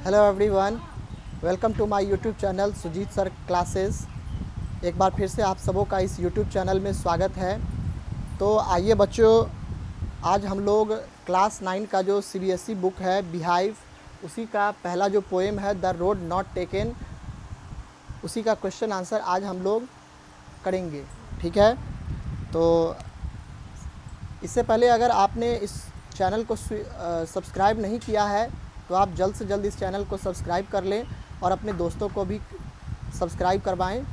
Hello everyone, welcome to my YouTube channel Sujit sir classes. एक बार फिर से आप सबों का इस यूट्यूब चैनल में स्वागत है। तो आइए बच्चों, आज हम लोग क्लास 9 का जो सीबीएसई बुक है बिहाइव, उसी का पहला जो पोएम है द रोड नॉट टेकन, उसी का क्वेश्चन आंसर आज हम लोग करेंगे। ठीक है, तो इससे पहले अगर आपने इस चैनल को सब्सक्राइब नहीं किया है तो आप जल्द से जल्द इस चैनल को सब्सक्राइब कर लें और अपने दोस्तों को भी सब्सक्राइब करवाएं।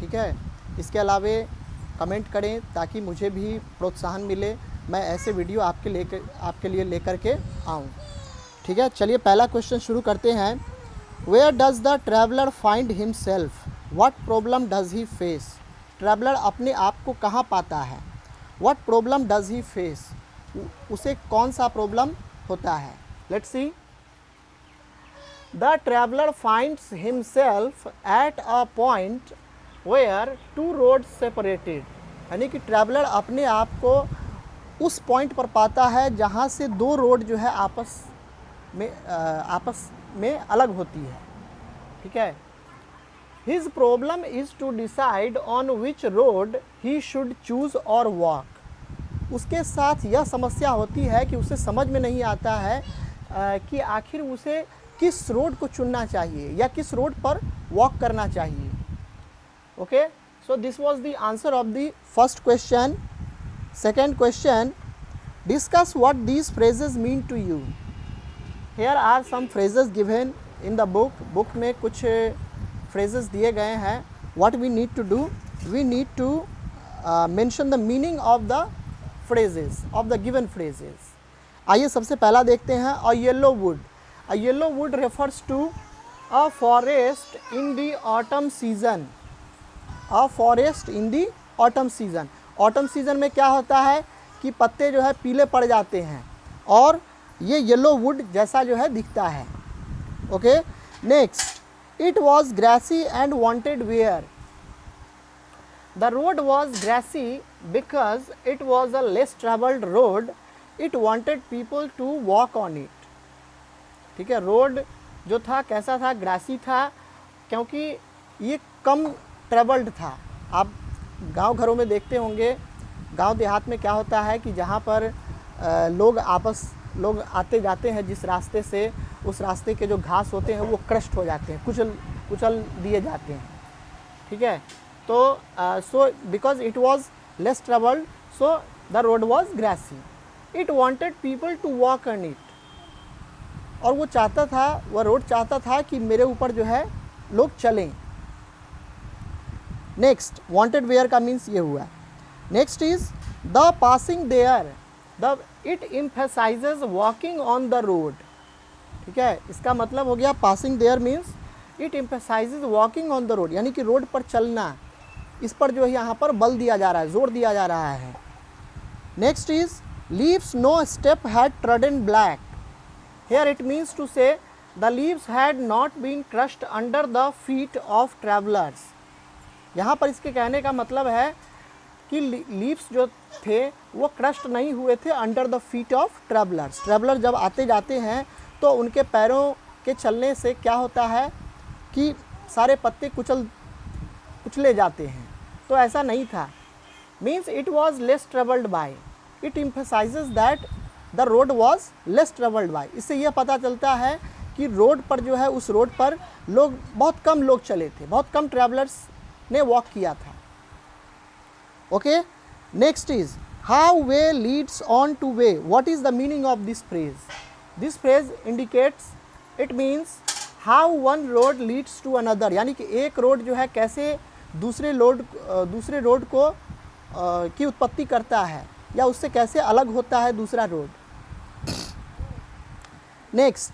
ठीक है, इसके अलावे कमेंट करें ताकि मुझे भी प्रोत्साहन मिले, मैं ऐसे वीडियो आपके लिए लेकर के आऊँ। ठीक है, चलिए पहला क्वेश्चन शुरू करते हैं। Where does the traveller find himself, what problem does he face. Traveller अपने आप को कहाँ पाता है। What problem does he face, उसे कौन सा प्रॉब्लम होता है। Let's see. The traveler finds himself at a point where two roads separated, यानी कि ट्रैवलर अपने आप को उस पॉइंट पर पाता है जहाँ से दो रोड जो है आपस में अलग होती है। ठीक है, His problem is to decide on which road he should choose or walk। उसके साथ यह समस्या होती है कि उसे समझ में नहीं आता है कि आखिर उसे किस रोड को चुनना चाहिए या किस रोड पर वॉक करना चाहिए। Okay, so this was the answer of the first question. Second question, discuss what these phrases mean to you. Here are some phrases given in the book. Book में कुछ फ्रेजेस दिए गए हैं। What we need to do, we need to mention the meaning of the phrases, of the given phrases. आइए सबसे पहला देखते हैं। A yellow wood. A yellow wood refers to a forest in the autumn season। A forest in the autumn season। autumn season में क्या होता है कि पत्ते जो है पीले पड़ जाते हैं और ये येलो वुड जैसा जो है दिखता है। Okay, next, it was grassy and wanted wear। The road was grassy because it was a less traveled road। It wanted people to walk on it। ठीक है, रोड जो था कैसा था, ग्रासी था, क्योंकि ये कम ट्रेवल्ड था। आप गांव घरों में देखते होंगे, गांव देहात में क्या होता है कि जहाँ पर लोग आते जाते हैं जिस रास्ते से, उस रास्ते के जो घास होते हैं वो क्रस्ट हो जाते हैं, कुचल दिए जाते हैं। ठीक है, तो so because it was less travelled so the road was grassy. It wanted people to walk on it, और वो चाहता था, वह रोड चाहता था कि मेरे ऊपर जो है लोग चलें। नेक्स्ट, वांटेड वेयर का मीन्स ये हुआ। Next is the passing there, the it emphasizes walking on the road. ठीक है, इसका मतलब हो गया passing there means it emphasizes walking on the road, यानी कि रोड पर चलना, इस पर जो है यहाँ पर बल दिया जा रहा है, जोर दिया जा रहा है। Next is leaves no step had trodden black. Here it means to say the leaves had not been crushed under the feet of travelers। यहाँ पर इसके कहने का मतलब है कि लीव्स जो थे वो क्रस्ट नहीं हुए थे under the feet of travellers. Traveller जब आते जाते हैं तो उनके पैरों के चलने से क्या होता है कि सारे पत्ते कुचले जाते हैं, तो ऐसा नहीं था। Means it was less travelled by, it emphasises that the road was less travelled by. इससे यह पता चलता है कि रोड पर जो है, उस रोड पर बहुत कम लोग चले थे, बहुत कम ट्रैवलर्स ने वॉक किया था। Okay, next is how way leads on to way. What is the meaning of this phrase. This phrase indicates, it means how one road leads to another, यानी कि एक रोड जो है कैसे दूसरे रोड को की उत्पत्ति करता है या उससे कैसे अलग होता है दूसरा रोड। नेक्स्ट,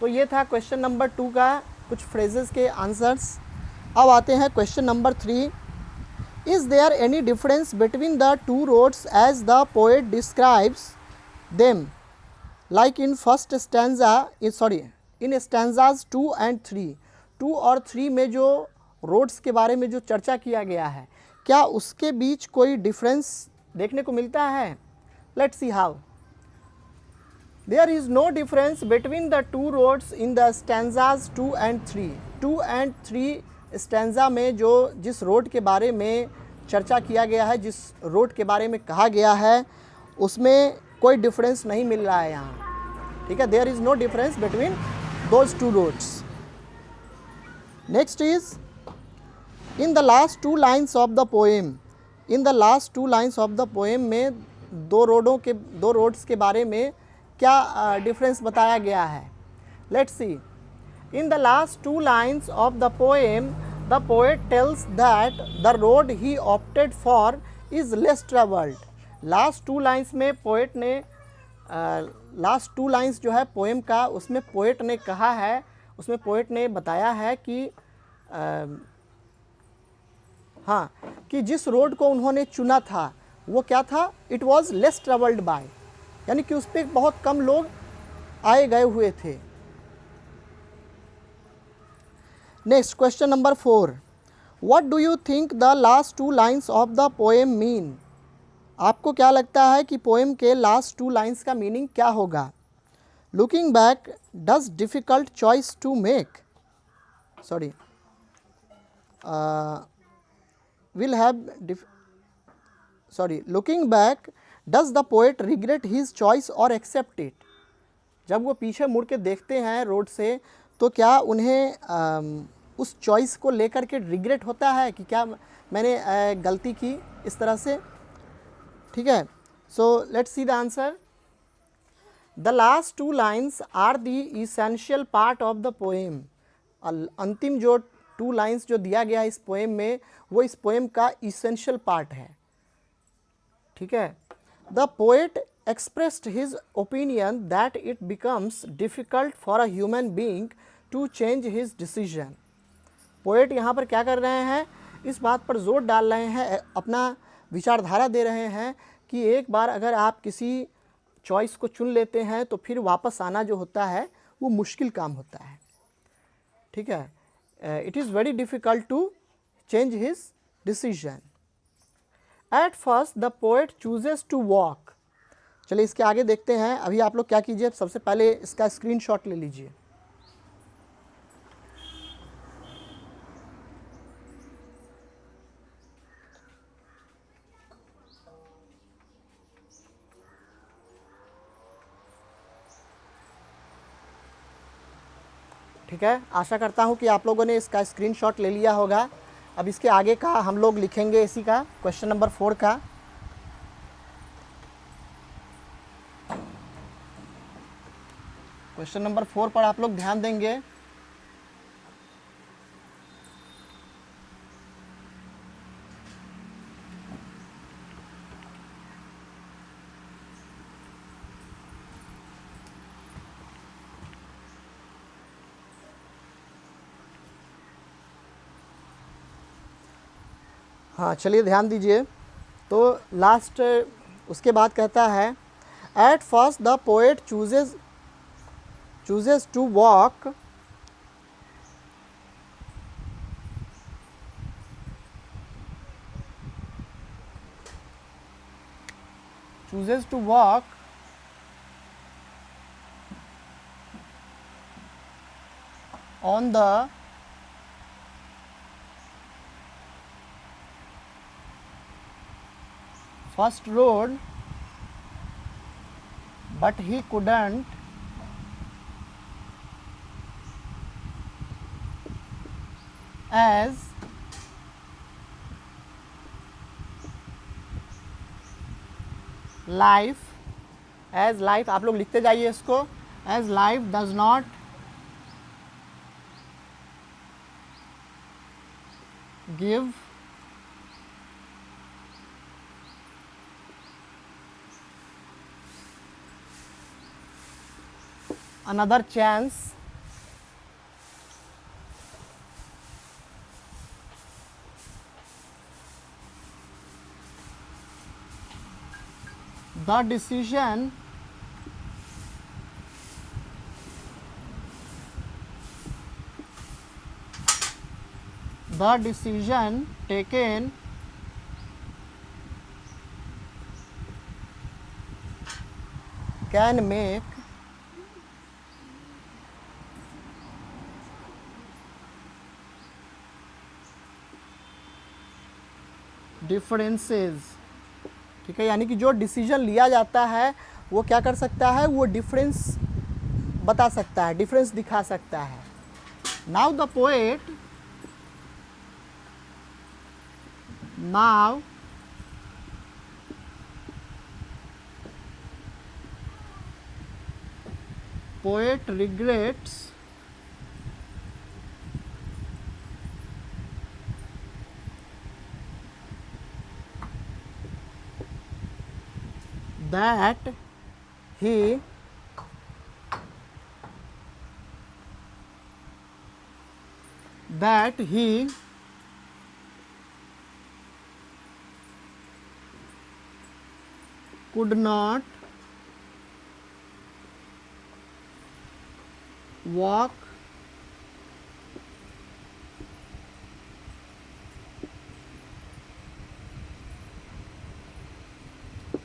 तो ये था क्वेश्चन नंबर 2 का कुछ फ्रेजेस के आंसर्स। अब आते हैं question number 3। Is there any difference between the two roads as the poet describes them, like in first stanza, in stanzas 2 and 3। 2 और 3 में जो रोड्स के बारे में जो चर्चा किया गया है, क्या उसके बीच कोई डिफरेंस देखने को मिलता है। Let's see how. There is no difference between the two roads in the stanzas 2 and 3. 2 and 3 stanza में जो जिस रोड के बारे में चर्चा किया गया है, जिस रोड के बारे में कहा गया है, उसमें कोई डिफरेंस नहीं मिल रहा है यहाँ, ठीक है. There is no difference between those two roads. Next is in the last two lines of the poem. In the last two lines of the poem में दो रोड्स के बारे में क्या डिफरेंस बताया गया है. Let's see. In the last two lines of the poem the poet tells that the road he opted for is less travelled. Last two lines में पोएट ने लास्ट टू लाइन्स जो है पोएम का, उसमें poet ने कहा है, उसमें पोएट ने बताया है कि हाँ, कि जिस रोड को उन्होंने चुना था वो क्या था, it was less travelled by, यानी कि उस पर बहुत कम लोग आए गए हुए थे. Next question number 4. What do you think the last two lines of the poem mean. आपको क्या लगता है कि पोएम के लास्ट टू लाइन्स का मीनिंग क्या होगा. Looking back does difficult choice to make. Sorry, will have looking back does the poet regret his choice or accept it. जब वो पीछे मुड़ के देखते हैं रोड से, तो क्या उन्हें उस चॉइस को लेकर के रिग्रेट होता है कि क्या मैंने गलती की इस तरह से, ठीक है. So let's see the answer. The last two lines are the essential part of the poem. अंतिम जो टू लाइन्स जो दिया गया है इस पोएम में, वो इस पोएम का इसेंशियल पार्ट है, ठीक है. The poet expressed his opinion that it becomes difficult for a human being to change his decision. Poet यहाँ पर क्या कर रहे हैं, इस बात पर जोर डाल रहे हैं, अपना विचारधारा दे रहे हैं कि एक बार अगर आप किसी चॉइस को चुन लेते हैं तो फिर वापस आना जो होता है वो मुश्किल काम होता है, ठीक है. It is very difficult to change his decision. At first the poet chooses to walk. चलिए इसके आगे देखते हैं. अभी आप लोग क्या कीजिए, सबसे पहले इसका स्क्रीनशॉट ले लीजिए. ठीक है, आशा करता हूँ कि आप लोगों ने इसका स्क्रीनशॉट ले लिया होगा. अब इसके आगे का हम लोग लिखेंगे इसी का क्वेश्चन नंबर 4 का. क्वेश्चन नंबर 4 पर आप लोग ध्यान देंगे. हाँ, चलिए ध्यान दीजिए. तो लास्ट उसके बाद कहता है, at first the poet chooses to walk on the first road, but he couldn't as life आप लोग लिखते जाइए इसको. as life does not give another chance the decision taken can make differences, ठीक है, यानी कि जो डिसीजन लिया जाता है वो क्या कर सकता है, वो डिफरेंस बता सकता है, डिफरेंस दिखा सकता है। Now the poet, now poet regrets that he could not walk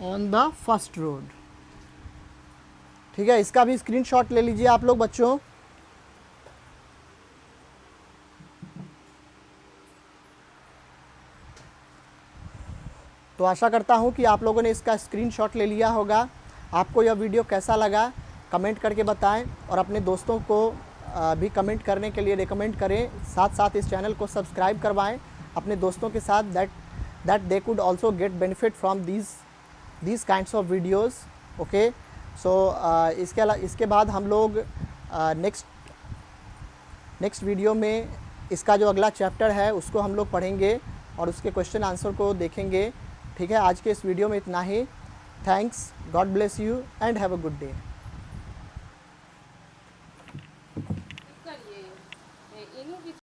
on the first road। ठीक है, इसका भी स्क्रीनशॉट ले लीजिए आप लोग बच्चों। तो आशा करता हूँ कि आप लोगों ने इसका स्क्रीनशॉट ले लिया होगा। आपको यह वीडियो कैसा लगा कमेंट करके बताएं और अपने दोस्तों को भी कमेंट करने के लिए रिकमेंड करें। साथ साथ इस चैनल को सब्सक्राइब करवाएं अपने दोस्तों के साथ, that they could also get benefit from these kinds of videos। Okay, so इसके बाद हम लोग नेक्स्ट वीडियो में इसका जो अगला चैप्टर है उसको हम लोग पढ़ेंगे और उसके क्वेश्चन आंसर को देखेंगे। ठीक है, आज के इस वीडियो में इतना ही। Thanks, god bless you and have a good day.